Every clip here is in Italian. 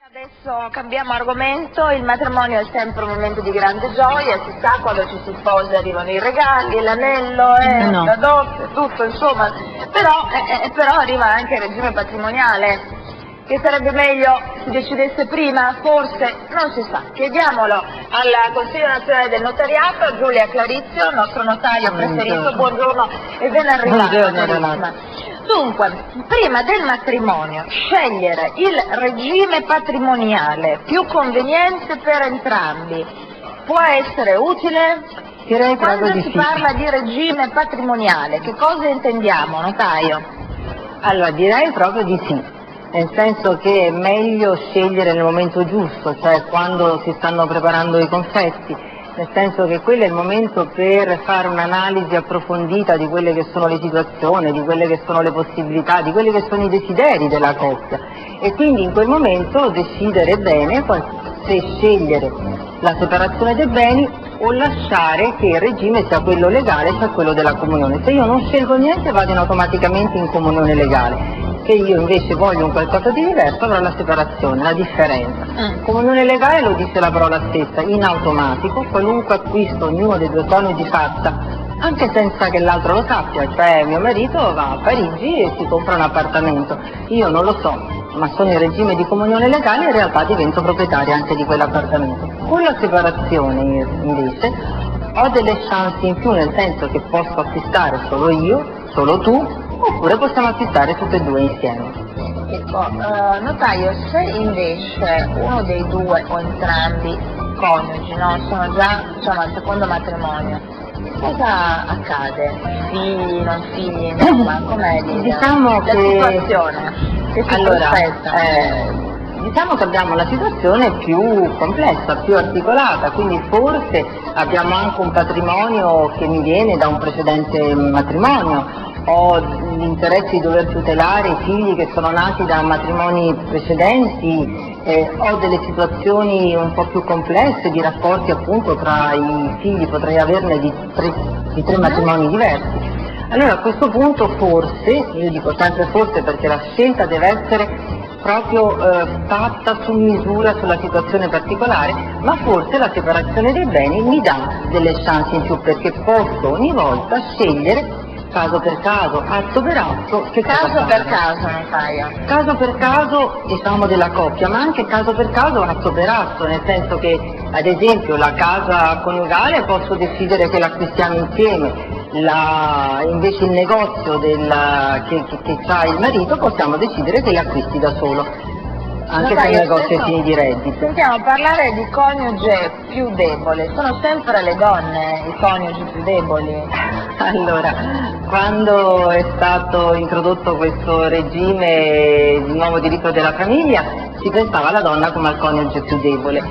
Adesso cambiamo argomento, il matrimonio è sempre un momento di grande gioia, si sa, quando ci si sposa arrivano i regali, l'anello, No. la dote, tutto insomma, però arriva anche il regime patrimoniale, che sarebbe meglio si decidesse prima, forse, non si sa. Chiediamolo al Consiglio Nazionale del Notariato, a Giulia Clarizio, il nostro notario preferito, buongiorno e ben arrivata. Buongiorno, carissima. Dunque, prima del matrimonio, scegliere il regime patrimoniale più conveniente per entrambi può essere utile? Direi Quando proprio di si sì. parla di regime patrimoniale, che cosa intendiamo, notaio? Allora, direi proprio di sì, nel senso che è meglio scegliere nel momento giusto, cioè quando si stanno preparando i confetti, nel senso che quello è il momento per fare un'analisi approfondita di quelle che sono le situazioni, di quelle che sono le possibilità, di quelli che sono i desideri della coppia, e quindi in quel momento decidere bene se scegliere la separazione dei beni o lasciare che il regime sia quello legale, cioè quello della comunione. Se io non scelgo niente vado automaticamente in comunione legale. Se io invece voglio un qualcosa di diverso avrò la separazione, la differenza. Comunione legale lo dice la parola stessa, in automatico, qualunque acquisto ognuno dei due coniugi faccia, anche senza che l'altro lo sappia, cioè mio marito va a Parigi e si compra un appartamento, io non lo so, ma sono in regime di comunione legale e in realtà divento proprietaria anche di quell'appartamento. Con la separazione invece ho delle chance in più, nel senso che posso acquistare solo io, solo tu, oppure possiamo acquistare tutte e due insieme. Ecco, notaio, se invece uno dei due o entrambi coniugi, no, sono già, diciamo, al secondo matrimonio, cosa accade? Figli, non figli, insomma, com'è Diciamo la che situazione che si prospetta? Diciamo che abbiamo una situazione più complessa, più articolata, quindi forse abbiamo anche un patrimonio che mi viene da un precedente matrimonio, ho l'interesse di dover tutelare i figli che sono nati da matrimoni precedenti, ho delle situazioni un po' più complesse di rapporti appunto tra i figli, potrei averne di tre matrimoni diversi. Allora a questo punto forse, io dico sempre forse perché la scelta deve essere proprio fatta su misura sulla situazione particolare, ma forse la separazione dei beni mi dà delle chance in più, perché posso ogni volta scegliere caso per caso, atto per atto, che Caso per caso, notaio. Caso per caso, diciamo, della coppia, ma anche caso per caso, atto per atto, nel senso che, ad esempio, la casa coniugale posso decidere che l'acquistiamo insieme, invece il negozio che ha il marito possiamo decidere che l'acquisti da solo, anche se il negozio è fini di reddito. Sentiamo parlare di coniuge più debole, sono sempre le donne i coniugi più deboli? Allora, quando è stato introdotto questo regime di nuovo diritto della famiglia, si pensava alla donna come al coniuge più debole.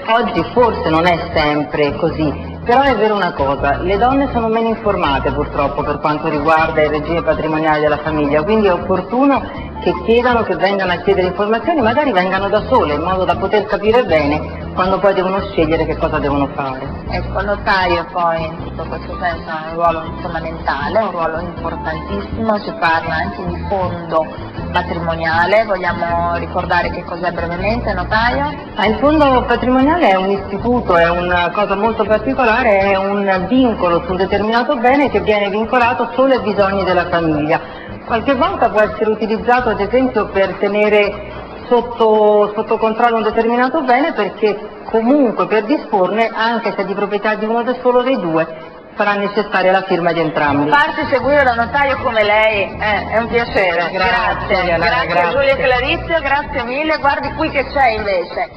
Oggi forse non è sempre così, però è vero una cosa, le donne sono meno informate purtroppo per quanto riguarda il regime patrimoniale della famiglia, quindi è opportuno che chiedano, che vengano a chiedere informazioni, magari vengano da sole, in modo da poter capire bene quando poi devono scegliere che cosa devono fare. Ecco, il notaio poi in tutto questo senso ha un ruolo fondamentale, un ruolo importantissimo, si parla anche di fondo patrimoniale, vogliamo ricordare che cos'è brevemente, notaio? Il fondo patrimoniale è un istituto, è una cosa molto particolare, è un vincolo su un determinato bene che viene vincolato solo ai bisogni della famiglia. Qualche volta può essere utilizzato ad esempio per tenere sotto controllo un determinato bene, perché comunque per disporne, anche se di proprietà di uno solo dei due, sarà necessaria la firma di entrambi. Farsi seguire da notaio come lei è un piacere. Grazie, Grazie Giulia Clarizio, grazie mille. Guardi qui che c'è invece.